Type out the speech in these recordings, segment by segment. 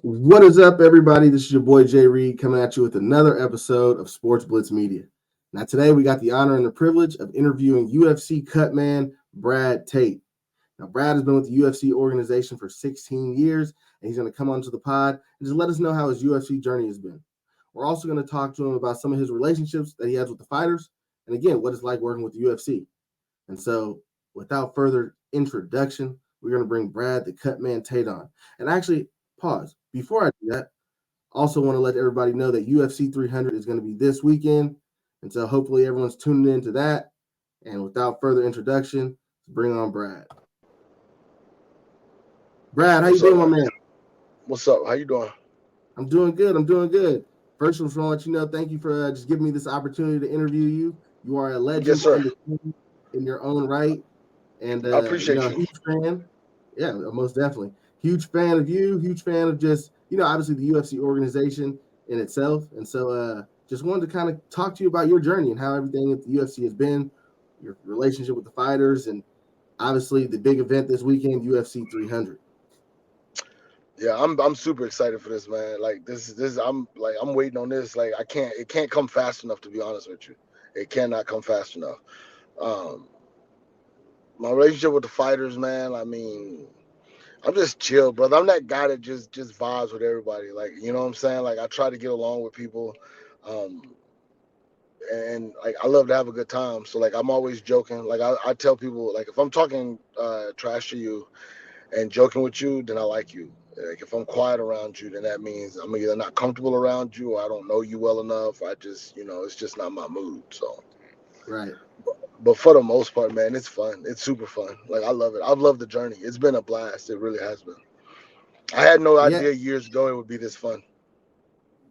What is up, everybody? This is your boy Jay Reed coming at you with another episode of Sports Blitz Media. Now, today we got the honor and the privilege of interviewing UFC CutMan Brad Tate. Now, Brad has been with the UFC organization for 16 years, and he's going to come onto the pod and just let us know how his UFC journey has been. We're also going to talk to him about some of his relationships that he has with the fighters, and again, what it's like working with the UFC. And so, without further introduction, we're going to bring Brad the CutMan Tate on. And actually, pause. Before I do that, also want to let everybody know that UFC 300 is going to be this weekend. And so hopefully everyone's tuning into that. And without further introduction, bring on Brad. Brad, how you What's up, doing, my man? man? What's up? How you doing? I'm doing good. I'm doing good. First, I just want to let you know, thank you for just giving me this opportunity to interview you. You are a Yes, legend sir. in the game in your own right. And, I appreciate a you. huge fan. Yeah, most definitely. Huge fan of you, huge fan of just, obviously the UFC organization in itself. And so just wanted to kind of talk to you about your journey and how everything at the UFC has been, your relationship with the fighters, and obviously the big event this weekend, UFC 300. Yeah, I'm super excited for this, man. Like this I'm waiting on this. Like it can't come fast enough, to be honest with you. It cannot come fast enough. Um, my relationship with the fighters, man. I mean, I'm just chill, brother. I'm that guy that just vibes with everybody. Like, you know what I'm saying? Like, I try to get along with people. Um, and like I love to have a good time. So like I'm always joking. Like I tell people, like if I'm talking trash to you and joking with you, then I like you. Like if I'm quiet around you, then that means I'm either not comfortable around you or I don't know you well enough. I just, it's just not my mood. So, Right. but for the most part, man, it's fun. It's super fun. Like I love it. I've loved the journey. It's been a blast. It really has been. I had no Yeah, idea years ago it would be this fun.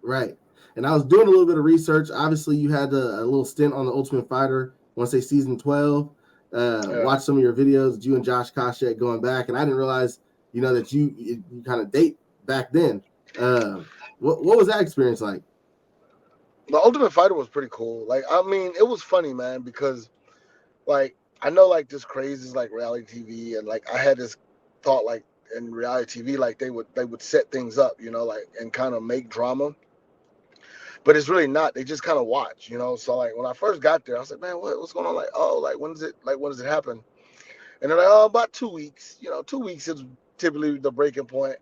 right. And I was doing a little bit of research. Obviously, you had a little stint on the Ultimate Fighter. I want to say season 12. Yeah. Watch some of your videos, you and Josh Koscheck going back, and I didn't realize, that you kind of date back then. Uh, what was that experience like? The Ultimate Fighter was pretty cool. Like I mean, it was funny, man, because like I know like this craze is like reality TV, and like I had this thought like in reality TV like they would set things up, like and kind of make drama, but it's really not. They just kind of watch. So like when I first got there, I was like, man, what's going on? Like, oh, like when does it happen? And they're like, oh, about 2 weeks. 2 weeks is typically the breaking point.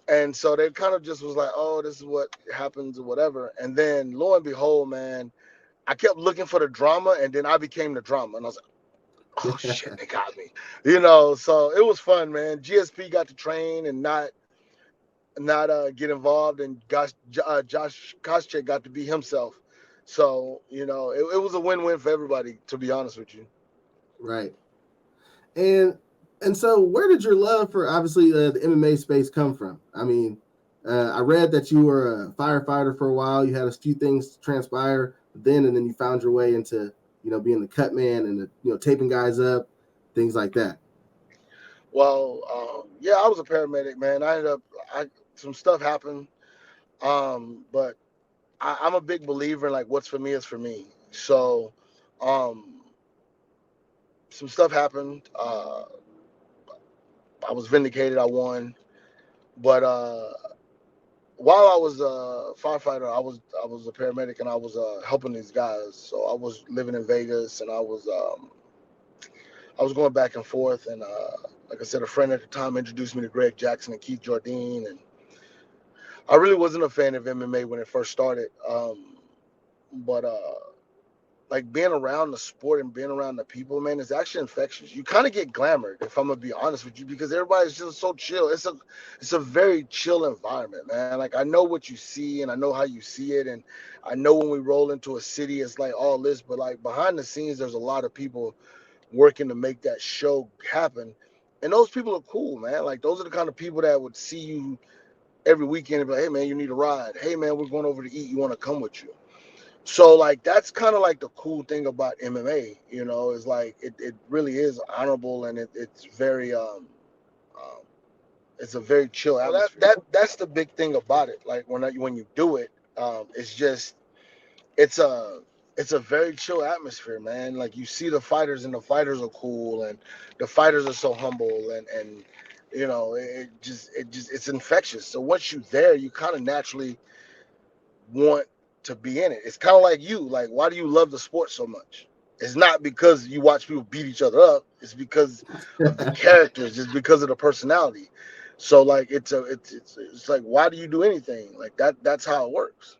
And so they kind of just was like, oh, this is what happens or whatever. And then lo and behold, man, I kept looking for the drama, and then I became the drama, and I was like, oh shit, they got me. So it was fun, man. GSP got to train and not get involved, and Josh Koscheck got to be himself. So it was a win-win for everybody, to be honest with you. Right. And so where did your love for obviously the MMA space come from? I mean, I read that you were a firefighter for a while. You had a few things transpire then, and then you found your way into being the cut man and the, taping guys up, things like that. Well, yeah, I was a paramedic, man. I some stuff happened, but I'm a big believer in like what's for me is for me. So, um, some stuff happened. I was vindicated. I won, but while I was a firefighter, I was a paramedic, and I was helping these guys. So I was living in Vegas, and I was going back and forth. And like I said, a friend at the time introduced me to Greg Jackson and Keith Jardine, and I really wasn't a fan of MMA when it first started. But like being around the sport and being around the people, man, is actually infectious. You kind of get glamored, if I'm gonna be honest with you, because everybody's just so chill. It's a very chill environment, man. Like I know what you see and I know how you see it, and I know when we roll into a city, it's like all this, but like behind the scenes, there's a lot of people working to make that show happen, and those people are cool, man. Like those are the kind of people that would see you every weekend and be like, hey man, you need a ride. Hey man, we're going over to eat. You want to come with you? So like that's kind of like the cool thing about MMA, is like it really is honorable, and it's very um it's a very chill atmosphere. That's the big thing about it. Like when you do it, it's just it's a it's a very chill atmosphere, man. Like you see the fighters, and the fighters are cool, and the fighters are so humble, and It's infectious. So once you're there, you kind of naturally want to be in it. It's kind of like you. Like, why do you love the sport so much? It's not because you watch people beat each other up. It's because of the characters. It's because of the personality. So like, it's like, why do you do anything like that? That's how it works.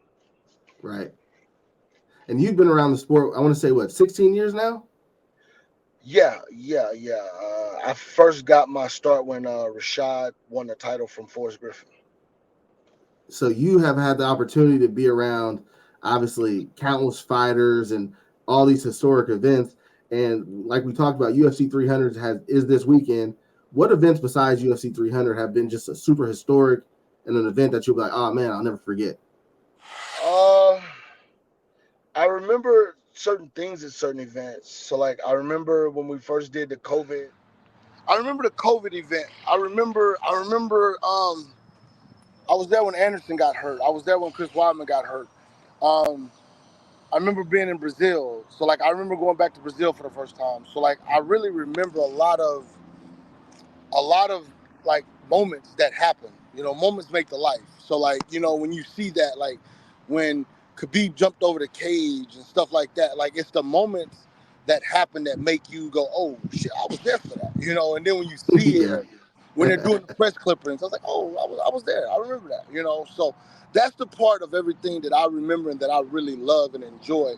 Right. And you've been around the sport, I want to say, what, 16 years now? Yeah. I first got my start when Rashad won the title from Forrest Griffin. So you have had the opportunity to be around, obviously, countless fighters and all these historic events. And like we talked about, UFC 300 is this weekend. What events besides UFC 300 have been just a super historic and an event that you'll be like, oh man, I'll never forget? Uh, I remember certain things at certain events. So like, I remember when we first did the COVID. I remember the COVID event. I was there when Anderson got hurt. I was there when Chris Weidman got hurt. Um, I remember being in Brazil. So like, I remember going back to Brazil for the first time. So like, I really remember a lot of like moments that happen. Moments make the life. So like, when you see that, like when Khabib jumped over the cage and stuff like that, like it's the moments that happen that make you go, oh shit, I was there for that. And then when you see it, Yeah. when they're doing the press clippings, I was like, oh, I was there. I remember that. So that's the part of everything that I remember and that I really love and enjoy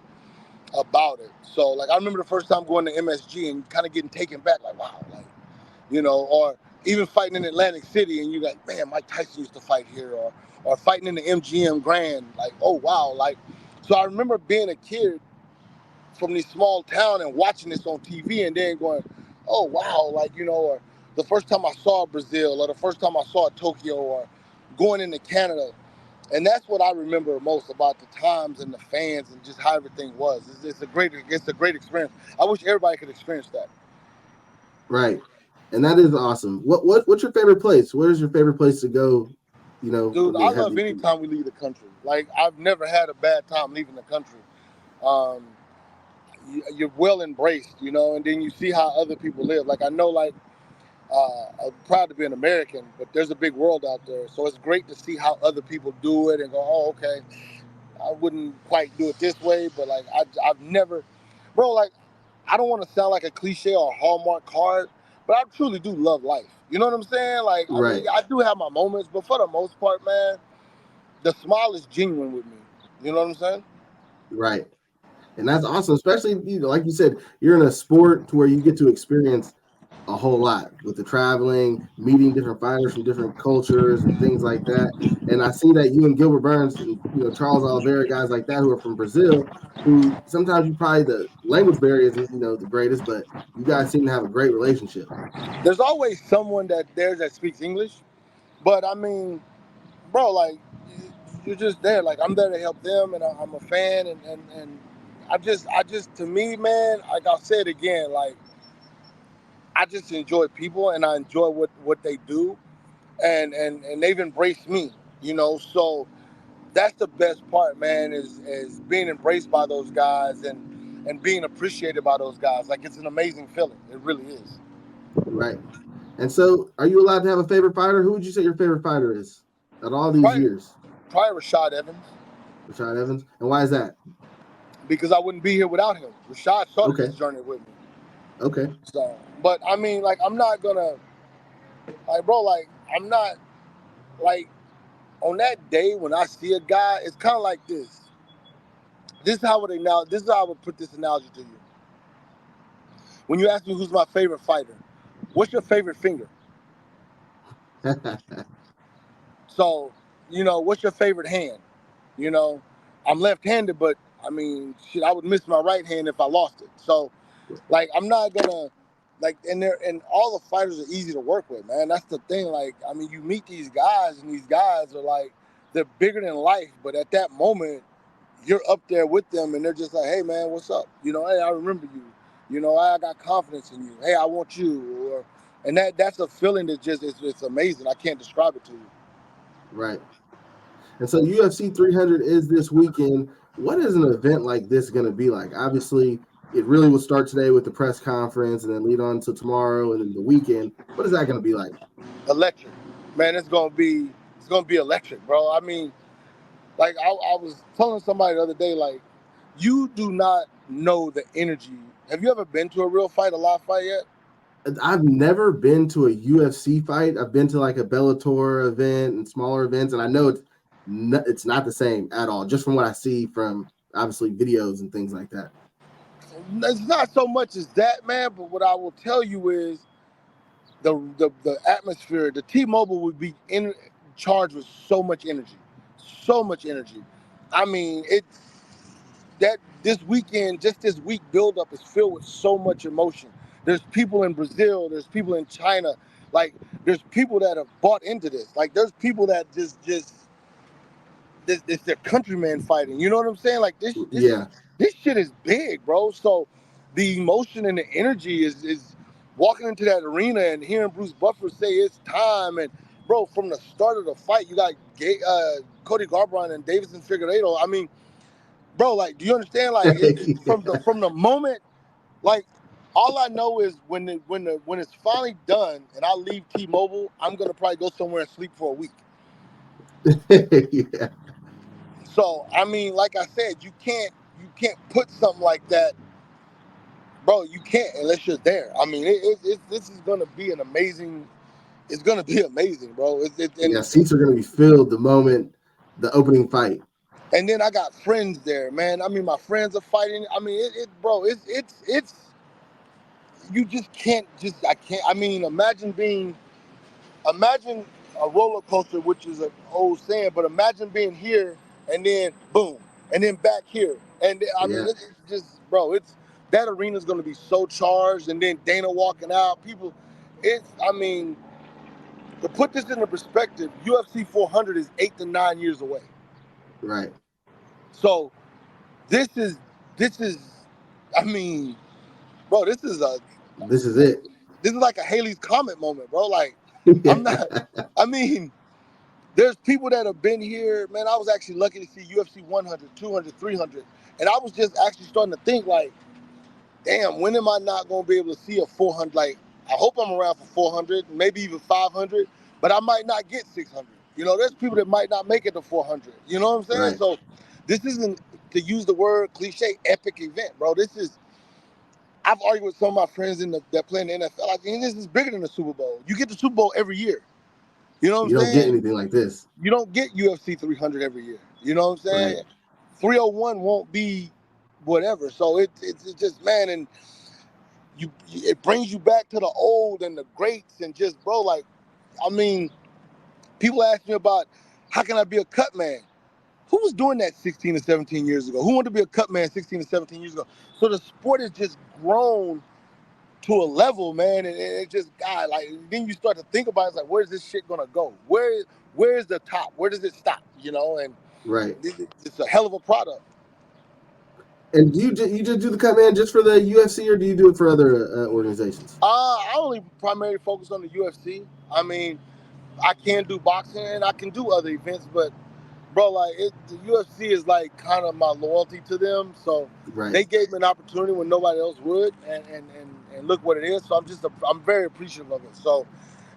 about it. So like, I remember the first time going to MSG and kind of getting taken back, like wow, like or even fighting in Atlantic City, and you like, man, Mike Tyson used to fight here, or fighting in the MGM Grand, like, oh wow, like, so I remember being a kid from this small town and watching this on TV, and then going, oh wow, like or the first time I saw Brazil, or the first time I saw Tokyo, or going into Canada, and that's what I remember most about the times and the fans and just how everything was. It's a great experience. I wish everybody could experience that. Right. And that is awesome. What's your favorite place? Where's your favorite place to go? Dude, When I you have love these. any time we leave the country. Like, I've never had a bad time leaving the country. Um, you're well embraced, and then you see how other people live. Like, I know, like, I'm proud to be an American, but there's a big world out there. So it's great to see how other people do it and go, oh, okay, I wouldn't quite do it this way, but like, I've never, bro, like, I don't want to sound like a cliche or a Hallmark card, but I truly do love life. You know what I'm saying? Like, I mean, Right. I do have my moments, but for the most part, man, the smile is genuine with me. You know what I'm saying? Right. And that's awesome, especially like you said, you're in a sport to where you get to experience a whole lot with the traveling, meeting different fighters from different cultures and things like that. And I see that you and Gilbert Burns and Charles Oliveira, guys like that who are from Brazil, who sometimes you probably the language barrier isn't the greatest, but you guys seem to have a great relationship. There's always someone that speaks English, but I mean, bro, like, you're just there. Like, I'm there to help them, and I'm a fan, and I just, to me, man, like I'll say it again, like, I just enjoy people, and I enjoy what they do, and they've embraced me, So that's the best part, man, is being embraced by those guys and being appreciated by those guys. Like, it's an amazing feeling. It really is. Right. And so are you allowed to have a favorite fighter? Who would you say your favorite fighter is at all these Probably, years? probably Rashad Evans, Rashad Evans. And why is that? because I wouldn't be here without him. Rashad started Okay. this journey with me. Okay. So, but I mean, like, I'm not gonna, like, bro, like, I'm not, like, on that day when I see a guy, it's kind of like this. This is how I would put this analogy to you. When you ask me who's my favorite fighter, what's your favorite finger? So, what's your favorite hand? You know, I'm left-handed, but I mean, shit, I would miss my right hand if I lost it. So, like, I'm not gonna, like, and all the fighters are easy to work with, man. That's the thing. Like, I mean, you meet these guys, and these guys are like, they're bigger than life, but at that moment, you're up there with them, and they're just like, hey, man, what's up? Hey, I remember you. I got confidence in you. Hey, I want you. And that's a feeling that just it's amazing. I can't describe it to you. Right. And so UFC 300 is this weekend. What is an event like this going to be like? Obviously, it really will start today with the press conference and then lead on to tomorrow and then the weekend. What is that going to be like? Electric, man. It's gonna be electric, bro. I mean, like I was telling somebody the other day, like you do not know the energy. Have you ever been to a real fight, a live fight yet? I've never been to a UFC fight. I've been to like a Bellator event and smaller events, and I know it's not the same at all. Just from what I see from obviously videos and things like that. It's not so much as that, man. But what I will tell you is the atmosphere. The T-Mobile would be charged with so much energy, so much energy. I mean, that this weekend, just this week buildup is filled with so much emotion. There's people in Brazil, there's people in China, like there's people that have bought into this. Like there's people that just this it's their countrymen fighting. You know what I'm saying? Like Yeah, this shit is big, bro. So the emotion and the energy is walking into that arena and hearing Bruce Buffer say it's time. And bro, from the start of the fight, you got Cody Garbrandt and Davison Figueiredo. I mean, bro, like, do you understand? Like, from yeah. the moment, like, all I know is when it's finally done and I leave T-Mobile, I'm gonna probably go somewhere and sleep for a week. Yeah. So I mean, like I said, you can't put something like that, bro. You can't unless you're there. I mean, this is gonna be an amazing. It's gonna be amazing, bro. Yeah, seats are going to be filled the moment the opening fight. And then I got friends there, man. I mean, my friends are fighting. I mean, bro. It's you just can't just I can't. I mean, imagine a roller coaster, which is an old saying, but imagine being here and then boom, and then back here, and I mean, Yeah, it's just, bro, it's that arena's gonna be so charged, and then Dana walking out, people, I mean, to put this into perspective, UFC 400 is 8 to 9 years away, right. so this is this is, I mean, bro, This is it. this is like a Haley's Comet moment, bro. Like, I'm not. Yeah, I mean, there's people that have been here, man. I was actually lucky to see UFC 100, 200, 300. And I was just actually starting to think, like, damn, when am I not going to be able to see a 400? Like, I hope I'm around for 400, maybe even 500, but I might not get 600. You know, there's people that might not make it to 400. You know what I'm saying? right. So this isn't, to use the word cliche, epic event, bro. I've argued with some of my friends that play in the NFL. I think this is bigger than the Super Bowl. You get the Super Bowl every year. You know what You I'm don't get saying? anything like this. You don't get UFC 300 every year. You know what I'm Right. saying? 301 won't be whatever. So it's just, man, and it brings you back to the old and the greats and just, bro, like, I mean, people ask me about how can I be a cut man? Who was doing that 16 to 17 years ago? Who wanted to be a cut man 16 to 17 years ago? So the sport has just grown to a level, man, and it just, God, like, then you start to think about it, it's like, where's this shit gonna go? Where's the top? Where does it stop? You know, and Right. it's a hell of a product. And do you just do the cut man just for the UFC, or do you do it for other organizations? I only primarily focus on the UFC. I mean, I can do boxing and I can do other events, but bro, like the UFC is like kind of my loyalty to them. So Right. they gave me an opportunity when nobody else would, and look what it is. So I'm very appreciative of it. So,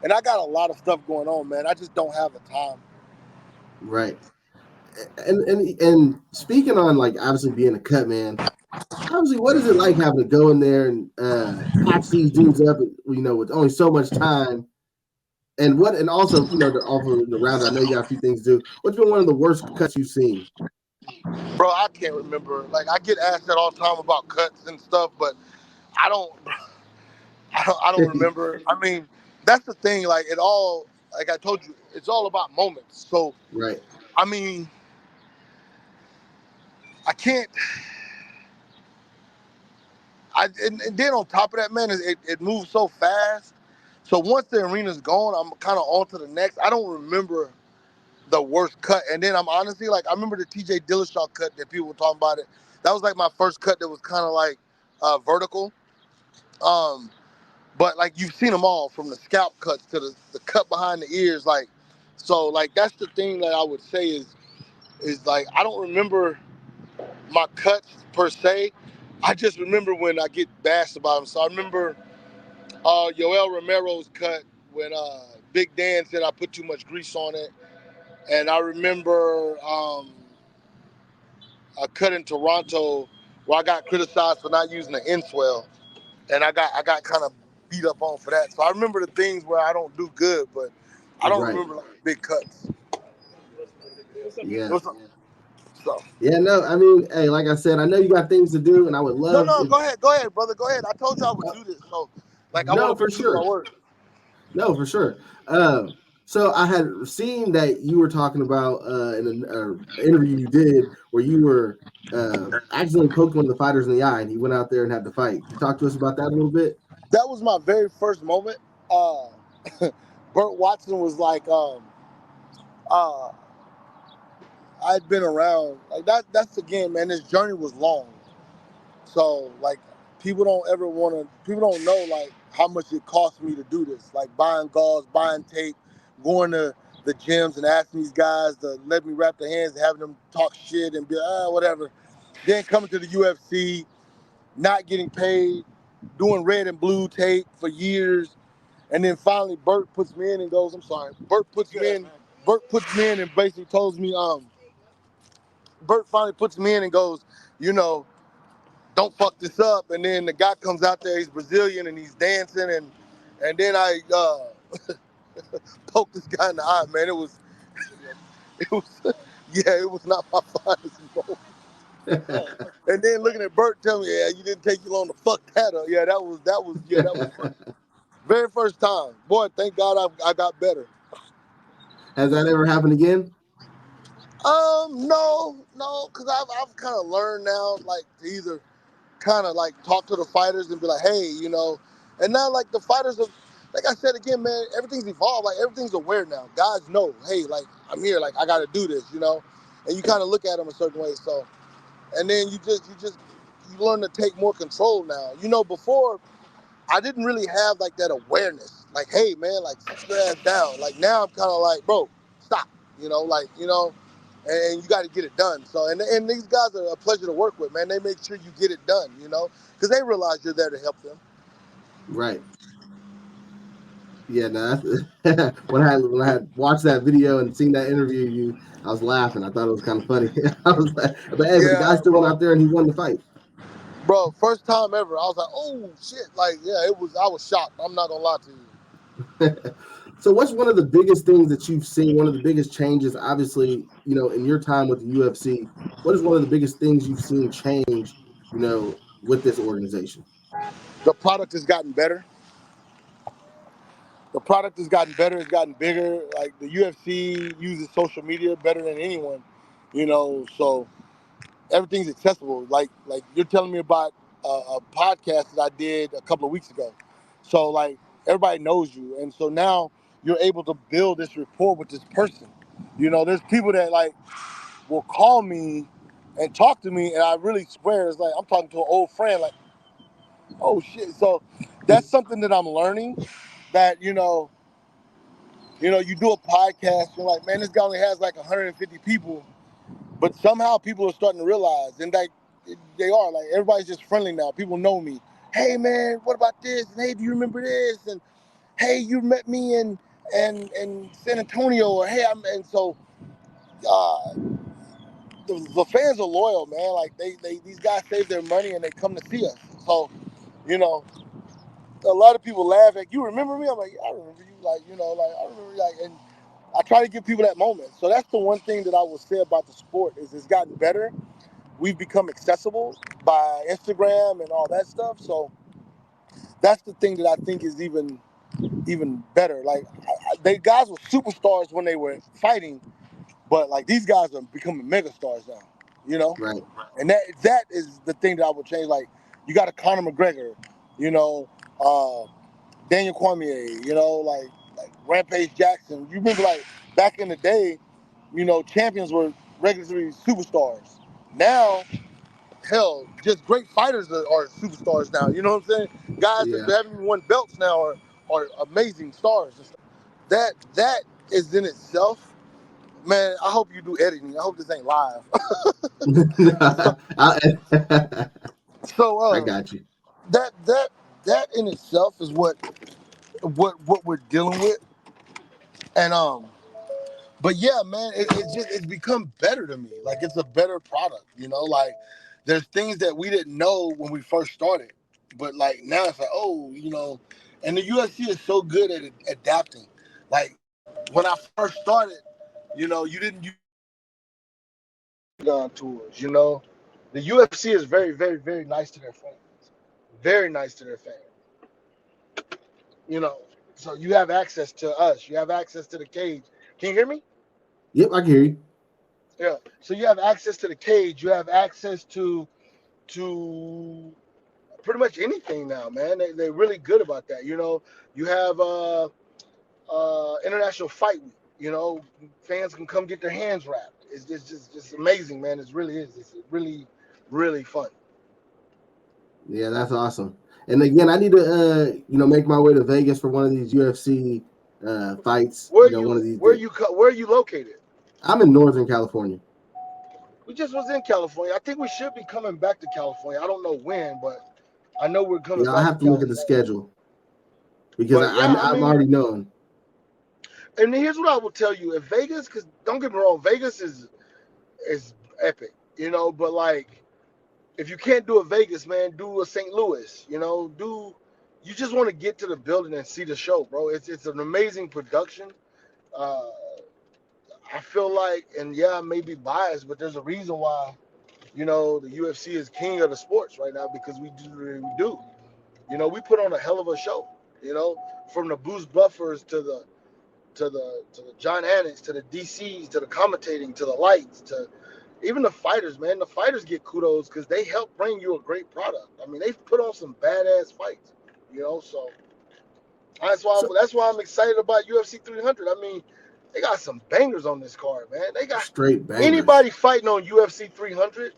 and I got a lot of stuff going on, man. I just don't have the time. Right. And speaking on like obviously being a cut man, obviously what is it like having to go in there and patch these dudes up, with only so much time? And also, to offer the round, I know you got a few things to do. What's been one of the worst cuts you've seen? Bro, I can't remember. Like I get asked that all the time about cuts and stuff, but I don't, I don't remember. I mean, that's the thing. Like it all, like I told you, it's all about moments. So Right. I mean, I can't. And then on top of that, man, it moves so fast. So once the arena's gone, I'm kind of on to the next. I don't remember the worst cut. And then I'm honestly like, I remember the TJ Dillashaw cut that people were talking about it. That was like my first cut that was kind of like vertical. Um, but like you've seen them all from the scalp cuts to the cut behind the ears. Like, so like that's the thing that I would say is like I don't remember my cuts per se, I just remember when I get bashed about him. So I remember Yoel Romero's cut when Big Dan said I put too much grease on it. And I remember a cut in Toronto where I got criticized for not using the inswell. And I got kind of beat up on for that. So I remember the things where I don't do good, but I don't Right. remember like big cuts. Yeah. So. Yeah, no, I mean, hey, like I said, I know you got things to do, and I would love No, if, go ahead, brother, go ahead. I told you I would do this, so like I want no, to be for true to my sure. word. No, for sure. So I had seen that you were talking about in an interview you did where you were accidentally poked one of the fighters in the eye, and he went out there and had to fight. Can you talk to us about that a little bit? That was my very first moment. Uh, Burt Watson was like, uh, I'd been around like that. That's again, man. This journey was long, so like people people don't know like how much it cost me to do this. Like buying gauze, buying tape, going to the gyms and asking these guys to let me wrap their hands, and having them talk shit and be whatever. Then coming to the UFC, not getting paid, doing red and blue tape for years, and then finally Burt puts me in and goes, "I'm sorry." Burt puts me in. Burt puts me in and basically tells me, Burt finally puts me in and goes, you know, don't fuck this up. And then the guy comes out there, he's Brazilian and he's dancing, and then I poked this guy in the eye, man. It was, yeah, it was not my finest moment. And then looking at Burt, telling me, yeah, you didn't take you long to fuck that up. Yeah, that was funny. Very first time. Boy, thank God I got better. Has that ever happened again? No, because I've kind of learned now, like, to either kind of like talk to the fighters and be like, hey, and now like the fighters are, like I said again, man, everything's evolved. Like everything's aware now. Guys know, hey, like I'm here, like I got to do this, and you kind of look at them a certain way. So, and then you learn to take more control now. Before I didn't really have like that awareness. Like, hey, man, like sit your ass down. Like now I'm kind of like, bro, stop. And you got to get it done. So, and these guys are a pleasure to work with, man. They make sure you get it done, because they realize you're there to help them. Right. Yeah, no. When I had watched that video and seen that interview, I was laughing. I thought it was kind of funny. I was like, but hey, but the guy Yeah, still went out there and he won the fight. bro. First time ever. I was like, oh shit. Like, yeah, it was. I was shocked. I'm not gonna lie to you. So what's one of the biggest things that you've seen, one of the biggest changes, obviously, in your time with the UFC, what is one of the biggest things you've seen change, with this organization? The product has gotten better. The product has gotten better. It's gotten bigger. Like the UFC uses social media better than anyone, So everything's accessible. Like you're telling me about a podcast that I did a couple of weeks ago. So like everybody knows you, and so now you're able to build this rapport with this person. There's people that like will call me and talk to me, and I really swear it's like I'm talking to an old friend. Like, oh shit. So that's something that I'm learning. That you do a podcast, you're like, man, this guy only has like 150 people. But somehow people are starting to realize, and like they are, like everybody's just friendly now. People know me. Hey man, what about this? And hey, do you remember this? And hey, you met me in San Antonio, or hey, and so uh, the fans are loyal, man. Like they these guys save their money and they come to see us. So you know, a lot of people laugh like, you remember me? I'm like, yeah, I remember you. Like like I remember like, and I try to give people that moment. So that's the one thing that I will say about the sport is it's gotten better. We've become accessible by Instagram and all that stuff. So that's the thing that I think is even better. Like they guys were superstars when they were fighting, but like these guys are becoming mega stars now. You know, Right. and that is the thing that I would change. Like you got a Conor McGregor, you know, Daniel Cormier, like Rampage Jackson. You remember like back in the day, champions were regulatory superstars. Now hell, just great fighters are superstars now. You know what I'm saying? Guys that Yeah. haven't even won belts now are amazing stars. That is in itself, man. I hope you do editing. I hope this ain't live. I, So I got you. that in itself is what we're dealing with. And but yeah, man, it's become better to me. Like it's a better product, you know. Like there's things that we didn't know when we first started, but like now it's like, oh, you know, and the UFC is so good at adapting. Like when I first started, you know, you didn't use gun tours, you know. The UFC is very, very, very nice to their fans. Very nice to their fans. You know, so you have access to us. You have access to the cage. Can you hear me? Yep, I can hear you. Yeah. So you have access to the cage. You have access to pretty much anything now, man. They're really good about that. You know, you have International Fight Week. You know, fans can come get their hands wrapped. It's just amazing, man. It really is. It's really, really fun. Yeah, that's awesome. And again, I need to make my way to Vegas for one of these UFC fights. One of these days. Where are you located? I'm in Northern California. We just was in California. I think we should be coming back to California. I don't know when, but I know we're coming Yeah, back I have to look at the schedule because But yeah, I'm already knowing. And here's what I will tell you: if Vegas, because don't get me wrong, Vegas is epic, you know. But like, if you can't do a Vegas, man, do a St. Louis. You know, you just want to get to the building and see the show, bro. It's an amazing production. Uh, I feel like, and yeah, I may be biased, but there's a reason why, you know, the UFC is king of the sports right now because we do what we do. You know, we put on a hell of a show. You know, from the Bruce Buffers to the John Annix, to the DCs, to the commentating, to the lights, to even the fighters, man. The fighters get kudos because they help bring you a great product. I mean, they've put on some badass fights, you know. So that's why I'm excited about UFC 300. I mean, they got some bangers on this card, man. They got Straight bangers. Anybody fighting on UFC 300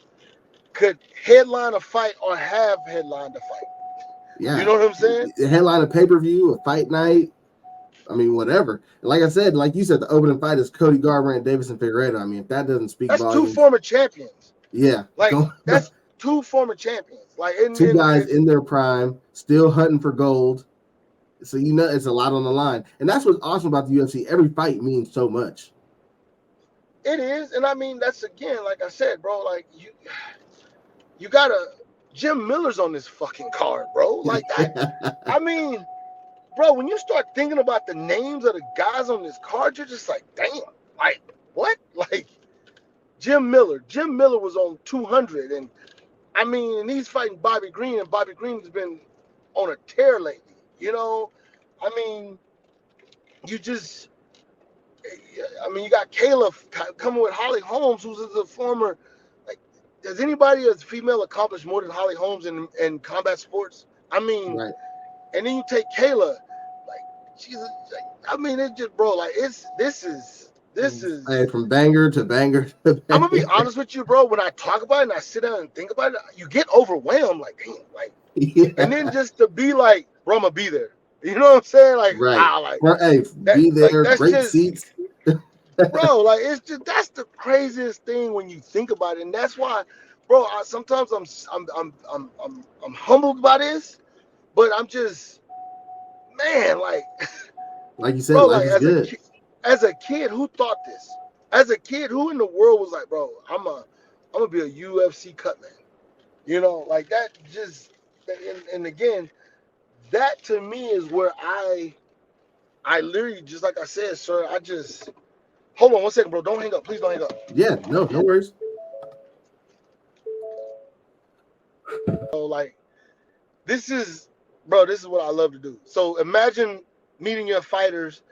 could headline a fight or have headlined a fight. Yeah, you know what I'm saying? Headline a pay-per-view, a fight night. I mean, whatever. Like I said, like you said, the opening fight is Cody Garbrandt and Davison Figueiredo. I mean, if that doesn't speak That's volumes, two former champions. Yeah, like that's two former champions. Like two guys in their prime, still hunting for gold. So it's a lot on the line, and that's what's awesome about the UFC. Every fight means so much. It is, and I mean that's again, like I said, bro. Like you gotta. Jim Miller's on this fucking card, bro. Like that. I mean, bro, when you start thinking about the names of the guys on this card, you're just like, damn, like what? Like Jim Miller. Jim Miller was on 200, and I mean, and he's fighting Bobby Green, and Bobby Green's been on a tear lately. You know, I mean, you got Caleb coming with Holly Holmes, who's a former. Like, has anybody as female accomplished more than Holly Holmes in combat sports? I mean, right. And then you take Kayla, like she's. I mean, it's just, bro. Like this is. Hey, from banger to banger to banger. I'm gonna be honest with you, bro. When I talk about it and I sit down and think about it, you get overwhelmed. Like, damn, like. Yeah. And then just to be like, bro, I'm gonna be there. You know what I'm saying? Like, right. Be there. Like, great seats. Bro, like that's the craziest thing when you think about it, and that's why, bro. Sometimes I'm humbled by this, but I'm just, man, like you said, bro, life is good. As a kid, who thought this? As a kid, who in the world was like, bro, I'm gonna be a UFC cutman? You know, like that. Just and again, that to me is where I literally, just like I said, sir. I just hold on one second, bro. Don't hang up, please. Don't hang up. Yeah, no worries. So like, this is what I love to do. So imagine meeting your fighters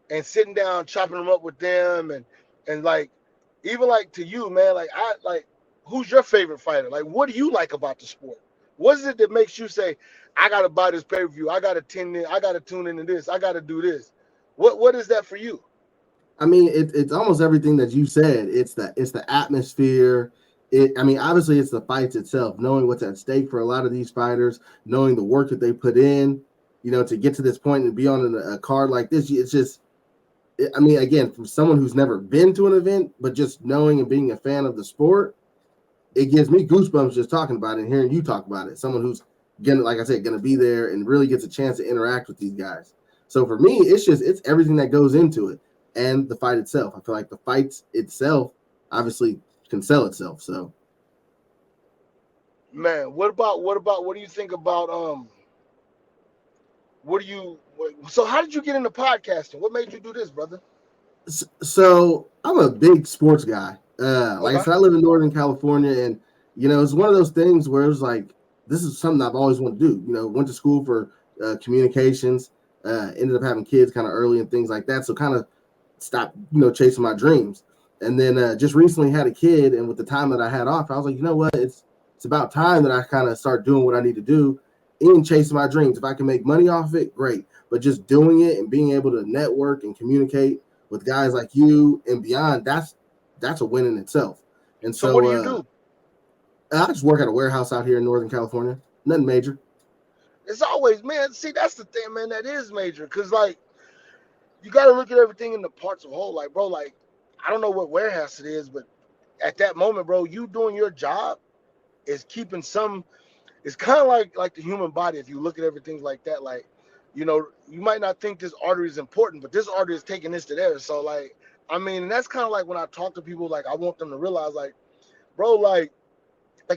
and sitting down, chopping them up with them, and like, even like to you, man, who's your favorite fighter? Like, what do you like about the sport? What is it that makes you say, I gotta buy this pay-per-view, I gotta tune into this, I gotta do this? What is that for you? I mean, it's almost everything that you said. It's the atmosphere. I mean, obviously, it's the fights itself, knowing what's at stake for a lot of these fighters, knowing the work that they put in, to get to this point and be on a card like this. It's just, I mean, again, from someone who's never been to an event, but just knowing and being a fan of the sport, it gives me goosebumps just talking about it and hearing you talk about it. Someone who's gonna, like I said, gonna be there and really gets a chance to interact with these guys. So for me, it's everything that goes into it and the fight itself. I feel like the fight itself obviously can sell itself. So, man, what do you think about so how did you get into podcasting? What made you do this, brother? so I'm a big sports guy. Like I Okay. said, I live in Northern California, and it's one of those things where it was like, this is something I've always wanted to do. Went to school for communications, ended up having kids kind of early and things like that. So kind of stopped, chasing my dreams. And then just recently had a kid, and with the time that I had off, I was like, you know what? It's about time that I kind of start doing what I need to do in chasing my dreams. If I can make money off it, great. But just doing it and being able to network and communicate with guys like you and beyond, that's a win in itself. And So what do you do? I just work at a warehouse out here in Northern California. Nothing major. It's always, man, see, that's the thing, man, that is major. Because, like, you got to look at everything in the parts of whole. Like, bro, like, I don't know what warehouse it is, but at that moment, bro, you doing your job is keeping some. It's kind of like the human body. If you look at everything like that, like, you might not think this artery is important, but this artery is taking this to there. So, like, I mean, and that's kind of like when I talk to people, like, I want them to realize, like, bro, like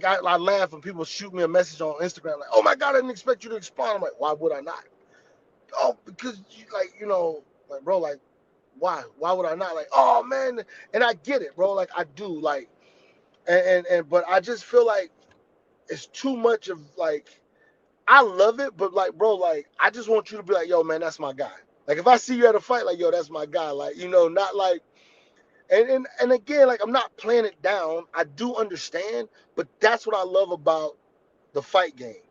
I laugh when people shoot me a message on Instagram, like, oh my God, I didn't expect you to respond. I'm like, why would I not? Oh, because like, bro, like, why? Why would I not? Like, oh man, and I get it, bro. Like, I do, like, but I just feel like it's too much of, like, I love it, but, like, bro, like, I just want you to be like, yo, man, that's my guy. Like, if I see you at a fight, like, yo, that's my guy. Like, not like, and again, like, I'm not playing it down. I do understand, but that's what I love about the fight game.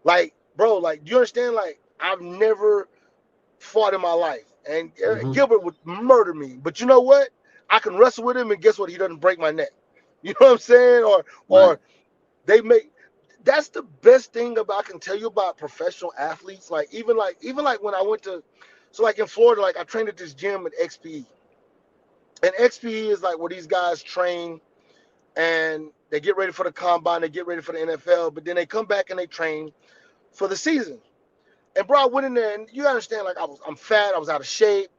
Like, bro, like, do you understand? Like, I've never fought in my life, and Mm-hmm. Gilbert would murder me. But you know what? I can wrestle with him, and guess what? He doesn't break my neck. You know what I'm saying? Or Right. they make. That's the best thing I can tell you about professional athletes. Like even like when I went to, so like in Florida, like I trained at this gym at XPE, and XPE is like where these guys train, and they get ready for the combine, they get ready for the NFL, but then they come back and they train for the season. And bro, I went in there, and you understand, like I'm fat, I was out of shape,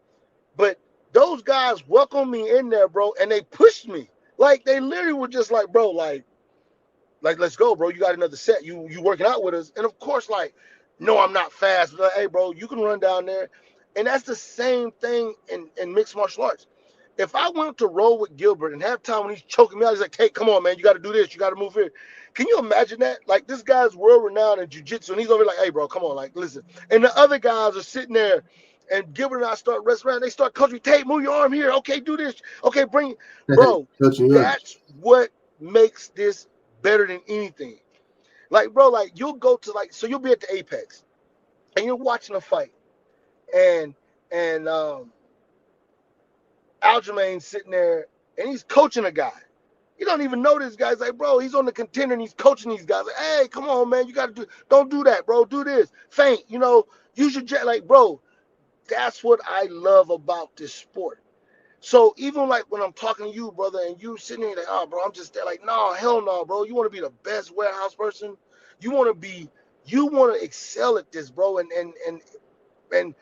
but those guys welcomed me in there, bro, and they pushed me. Like they literally were just like, bro, like let's go, bro. You got another set. You working out with us, and of course, like, no, I'm not fast. But like, hey, bro, you can run down there, and that's the same thing in mixed martial arts. If I went to roll with Gilbert and have time when he's choking me out, he's like, hey, come on, man, you got to do this, you got to move here. Can you imagine that? Like, this guy's world renowned in jiu-jitsu, and he's over like, hey, bro, come on, like, listen. And the other guys are sitting there, and Gilbert and I start wrestling around. They start coaching, Tate, move your arm here. Okay, do this. Okay, bring, bro. Coaching you up. That's what makes this better than anything. Like, bro, like, you'll go to, like, so you'll be at the Apex, and you're watching a fight, and Aljamain's sitting there, and he's coaching a guy. You don't even know this guy. He's like, bro, he's on the contender, and he's coaching these guys. Like, hey, come on, man, you got to don't do that, bro. Do this. Feint, use your jet. Like, bro, that's what I love about this sport. So even like when I'm talking to you, brother, and you sitting there like, oh, bro, I'm just there. Like, no, hell no, bro. You want to be the best warehouse person. You want to excel at this, bro. And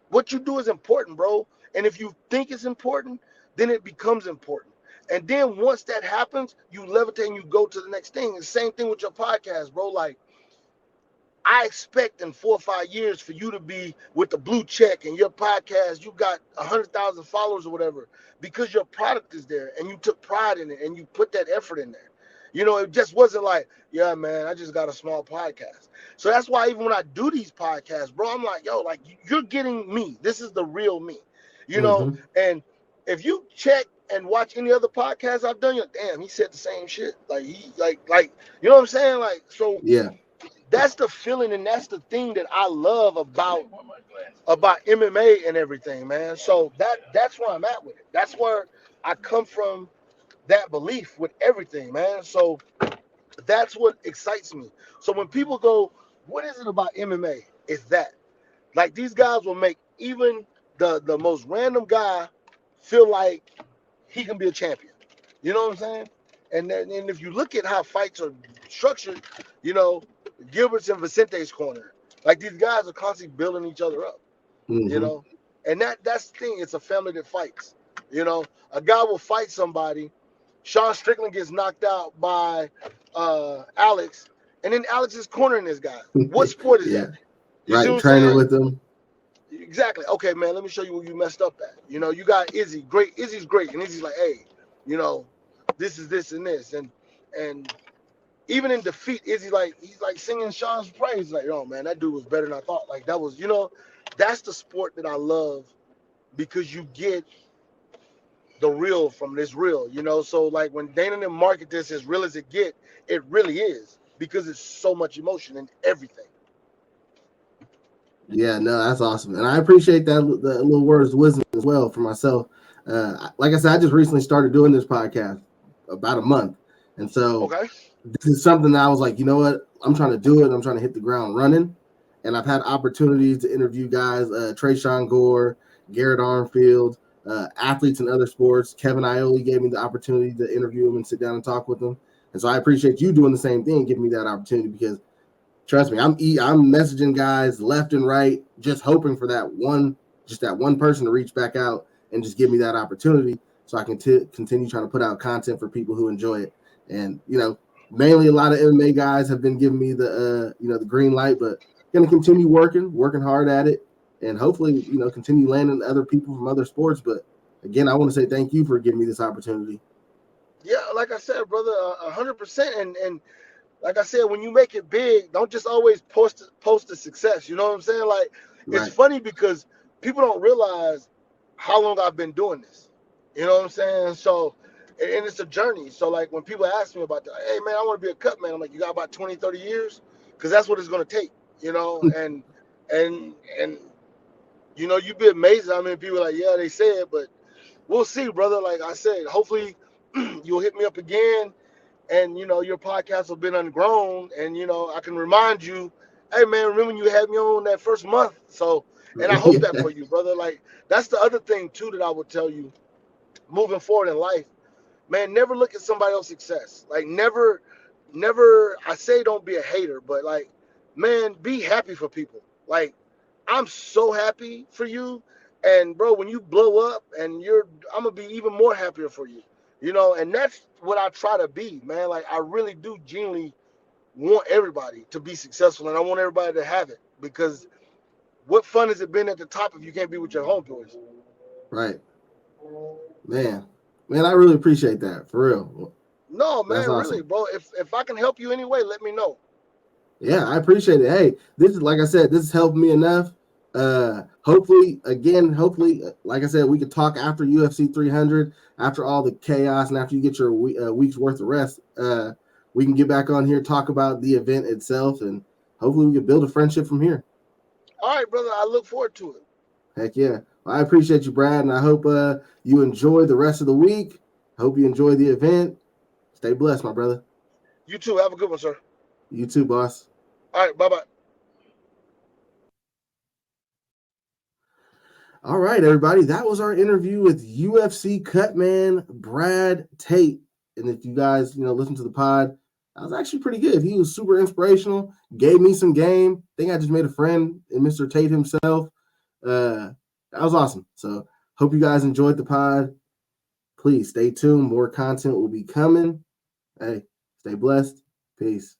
what you do is important, bro. And if you think it's important, then it becomes important. And then once that happens, you levitate and you go to the next thing. The same thing with your podcast, bro. Like, I expect in 4 or 5 years for you to be with the blue check and your podcast, you got 100,000 followers or whatever, because your product is there and you took pride in it and you put that effort in there. It just wasn't like, yeah, man, I just got a small podcast. So that's why even when I do these podcasts, bro, I'm like, yo, like, you're getting me. This is the real me, Mm-hmm. And if you check and watch any other podcast I've done, you're like, damn, he said the same shit. Like, he, like, you know what I'm saying? Like, so Yeah. that's the feeling, and that's the thing that I love about MMA and everything, man. So that's where I'm at with it. That's where I come from, that belief with everything, man. So that's what excites me. So when people go, what is it about MMA? It's that. Like, these guys will make even the most random guy feel like he can be a champion. You know what I'm saying? And then, and if you look at how fights are structured, you know, Gilbert's and Vicente's corner, like these guys are constantly building each other up, you Mm-hmm. know, and that's the thing. It's a family that fights. You know, a guy will fight somebody. Sean Strickland gets knocked out by Alex, and then Alex is cornering this guy. What sport is Yeah. that? You see Right. what I'm Training saying? with them. Exactly. Okay, man, let me show you where you messed up at. You know, you got Izzy. Great. Izzy's great. And Izzy's like, hey, you know, this is this and this. And even in defeat, Izzy he's like singing Sean's praise. Like, oh man, that dude was better than I thought. Like that was, you know, that's the sport that I love because you get the real from this real, you know. So like when Dana and them market this as real as it really is because it's so much emotion and everything. Yeah, no, that's awesome. And I appreciate that the little words of wisdom as well for myself. Like I said, I just recently started doing this podcast about a month. And so Okay. this is something that I was like, you know what? I'm trying to do it. I'm trying to hit the ground running. And I've had opportunities to interview guys, Trayshawn Gore, Garrett Armfield, athletes in other sports. Kevin Iole gave me the opportunity to interview him and sit down and talk with him. And so I appreciate you doing the same thing, giving me that opportunity because trust me, I'm messaging guys left and right, just hoping for that one person to reach back out and just give me that opportunity so I can continue trying to put out content for people who enjoy it. And, you know, mainly a lot of MMA guys have been giving me the, the green light, but going to continue working hard at it and hopefully, you know, continue landing other people from other sports. But again, I want to say thank you for giving me this opportunity. Yeah, like I said, brother, 100%. And like I said, when you make it big, don't just always post the success. You know what I'm saying? Like, it's Right. funny because people don't realize how long I've been doing this. You know what I'm saying? So, and it's a journey. So, like, when people ask me about that, hey, man, I want to be a cut man. I'm like, you got about 20, 30 years? Because that's what it's going to take, you know? And you know, you'd be amazed how many people are like, yeah, they say it, but we'll see, brother. Like I said, hopefully you'll hit me up again and you know your podcast will been ungrown and you know I can remind you, hey man, remember when you had me on that first month. So and I hope that for you, brother. Like that's the other thing too that I would tell you moving forward in life, man. Never look at somebody else's success. Like never I say don't be a hater, but like man, be happy for people. Like I'm so happy for you. And bro, when you blow up and I'm gonna be even more happier for you. You know, and that's what I try to be, man. Like I really do genuinely want everybody to be successful and I want everybody to have it because what fun has it been at the top if you can't be with your homeboys? Right. Man, I really appreciate that for real. No, That's man, really, awesome. bro. If I can help you anyway, let me know. Yeah, I appreciate it. Hey, this is like I said, this has helped me enough. Hopefully, like I said, we could talk after UFC 300, after all the chaos, and after you get your week's worth of rest. We can get back on here, talk about the event itself, and hopefully we can build a friendship from here. All right, brother. I look forward to it. Heck yeah. Well, I appreciate you, Brad, and I hope you enjoy the rest of the week. Hope you enjoy the event. Stay blessed, my brother. You too. Have a good one, sir. You too, boss. All right, bye-bye. All right, everybody. That was our interview with UFC CutMan Brad Tate. And if you guys, listen to the pod, that was actually pretty good. He was super inspirational, gave me some game. I think I just made a friend in Mr. Tate himself. That was awesome. So hope you guys enjoyed the pod. Please stay tuned. More content will be coming. Hey, stay blessed. Peace.